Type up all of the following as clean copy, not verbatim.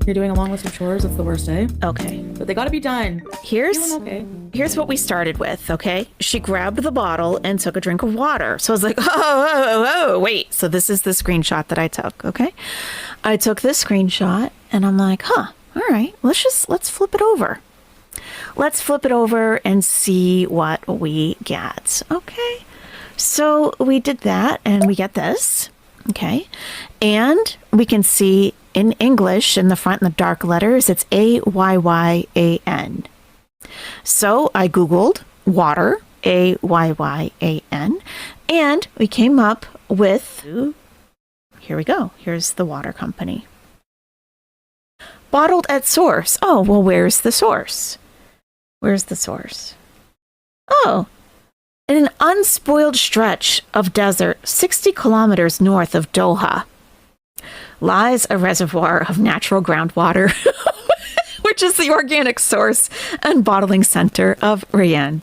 You're doing a long list of chores. It's the worst day. Okay. But they gotta be done. Here's what we started with, okay? She grabbed the bottle and took a drink of water. So I was like, oh, wait. So this is the screenshot that I took, okay? I took this screenshot and I'm like, all right, let's flip it over. Let's flip it over and see what we get, okay? So we did that and we get this, okay? And we can see in English, in the front in the dark letters, it's Ayyan. So I Googled water, Ayyan, and we came up with, here we go. Here's the water company. Bottled at source. Oh, well, where's the source? Where's the source? Oh, in an unspoiled stretch of desert 60 kilometers north of Doha lies a reservoir of natural groundwater, which is the organic source and bottling center of Rayan.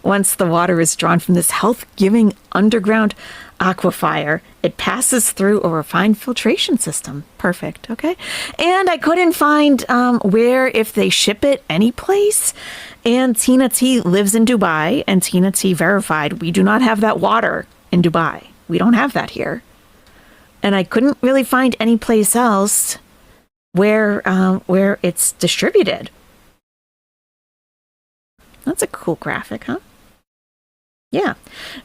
Once the water is drawn from this health-giving underground aquifer, it passes through a refined filtration system. Perfect, okay? And I couldn't find where, if they ship it any place. And Tina T lives in Dubai, and Tina T verified we do not have that water in Dubai. We don't have that here. And I couldn't really find any place else where it's distributed. That's a cool graphic, huh? Yeah.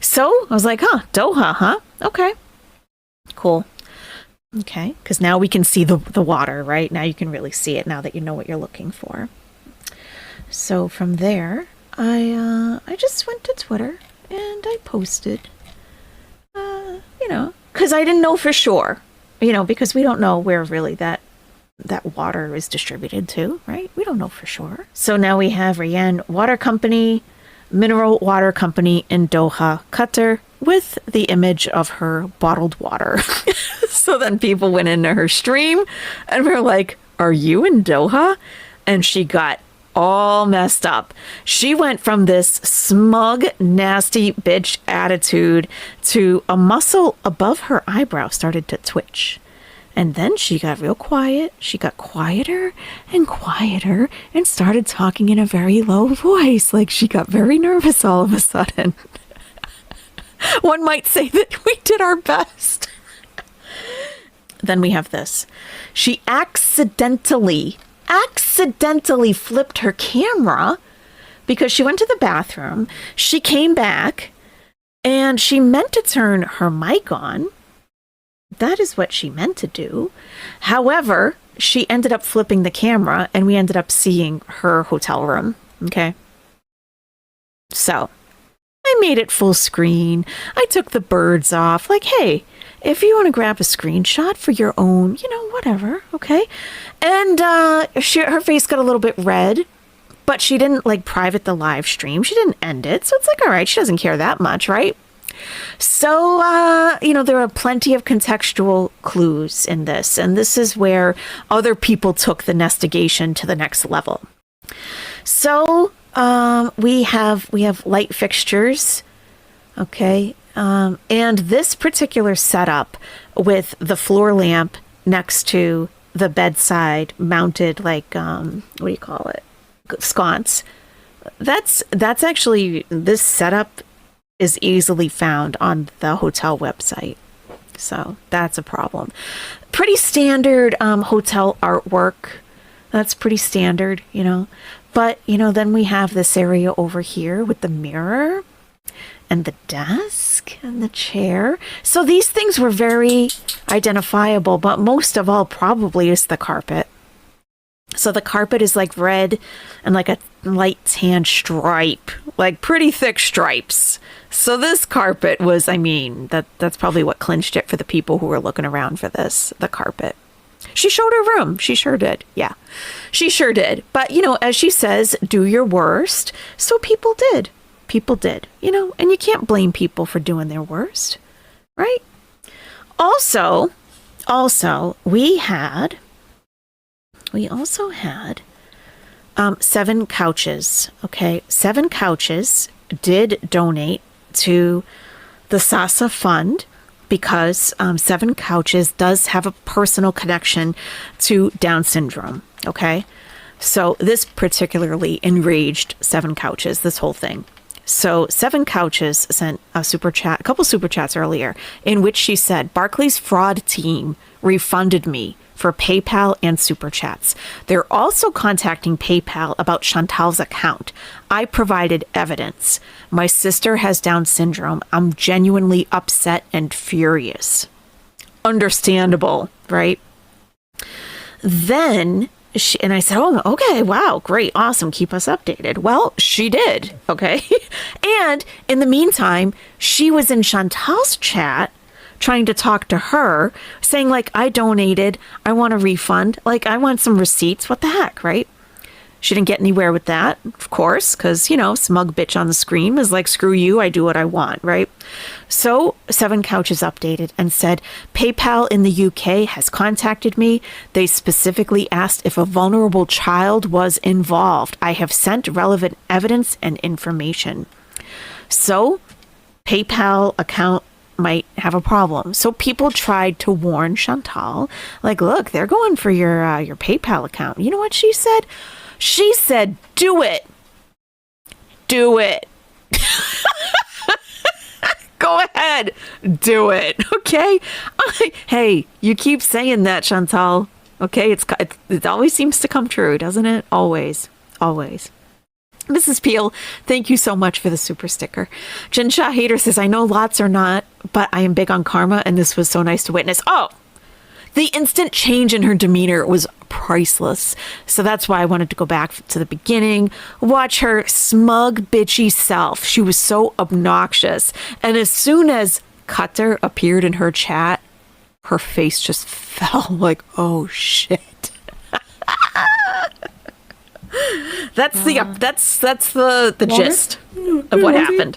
So I was like, Doha, huh? Okay. Cool. Okay. Because now we can see the water, right? Now you can really see it now that you know what you're looking for. So from there, I just went to Twitter and I posted, because I didn't know for sure, because we don't know where really that water is distributed to, right? We don't know for sure. So now we have Rayan Water Company, mineral water company in Doha, Qatar, with the image of her bottled water. So then people went into her stream and were like, are you in Doha? And she got all messed up. She went from this smug, nasty bitch attitude to a muscle above her eyebrow started to twitch. And then she got real quiet. She got quieter and quieter and started talking in a very low voice. Like she got very nervous all of a sudden. One might say that we did our best. Then we have this. She accidentally flipped her camera because she went to the bathroom. She came back and she meant to turn her mic on. That is what she meant to do. However, she ended up flipping the camera and we ended up seeing her hotel room. Okay. So I made it full screen. I took the birds off. Like, hey, if you want to grab a screenshot for your own, whatever. Okay. And her face got a little bit red, but she didn't private the live stream. She didn't end it. So it's all right. She doesn't care that much, right? So, there are plenty of contextual clues in this, and this is where other people took the nestigation to the next level. So, we have light fixtures, okay, and this particular setup with the floor lamp next to the bedside mounted, what do you call it? Sconce. That's actually, this setup is easily found on the hotel website. So that's a problem. Pretty standard hotel artwork. That's pretty standard, But, then we have this area over here with the mirror and the desk and the chair. So these things were very identifiable, but most of all probably is the carpet. So the carpet is red and a light tan stripe, pretty thick stripes. So this carpet was, that's probably what clinched it for the people who were looking around for this, the carpet. She showed her room. She sure did. Yeah, she sure did. But, as she says, do your worst. So people did. And you can't blame people for doing their worst, right? Also, we also had 7 couches, okay? 7 couches did donate to the Sasa Fund because Seven Couches does have a personal connection to Down syndrome. Okay. So this particularly enraged Seven Couches, this whole thing. So Seven Couches sent a couple super chats earlier, in which she said, Barclays fraud team refunded me for PayPal and super chats. They're also contacting PayPal about Chantal's account. I provided evidence. My sister has Down syndrome. I'm genuinely upset and furious. Understandable, right? Then and I said, oh, okay, wow, great, awesome, keep us updated. Well, she did, okay? And in the meantime, she was in Chantal's chat trying to talk to her, saying, like, I donated, I want a refund, like, I want some receipts, what the heck, right? She didn't get anywhere with that, of course, because, you know, smug bitch on the screen is like, screw you, I do what I want, right? So Seven Couches updated and said, PayPal in the UK has contacted me. They specifically asked if a vulnerable child was involved. I have sent relevant evidence and information. So PayPal account might have a problem. So people tried to warn Chantal, like, look, they're going for your PayPal account. You know what she said? She said, do it. Do it. Go ahead. Do it. Okay. Hey, you keep saying that, Chantal. Okay. It always seems to come true, doesn't it? Always. Always. Mrs. Peel, thank you so much for the super sticker. Jen Shah Hater says, I know lots are not, but I am big on karma, and this was so nice to witness. Oh, the instant change in her demeanor was priceless. So that's why I wanted to go back to the beginning, watch her smug, bitchy self. She was so obnoxious. And as soon as Cutter appeared in her chat, her face just fell like, oh shit. That's the gist of what happened.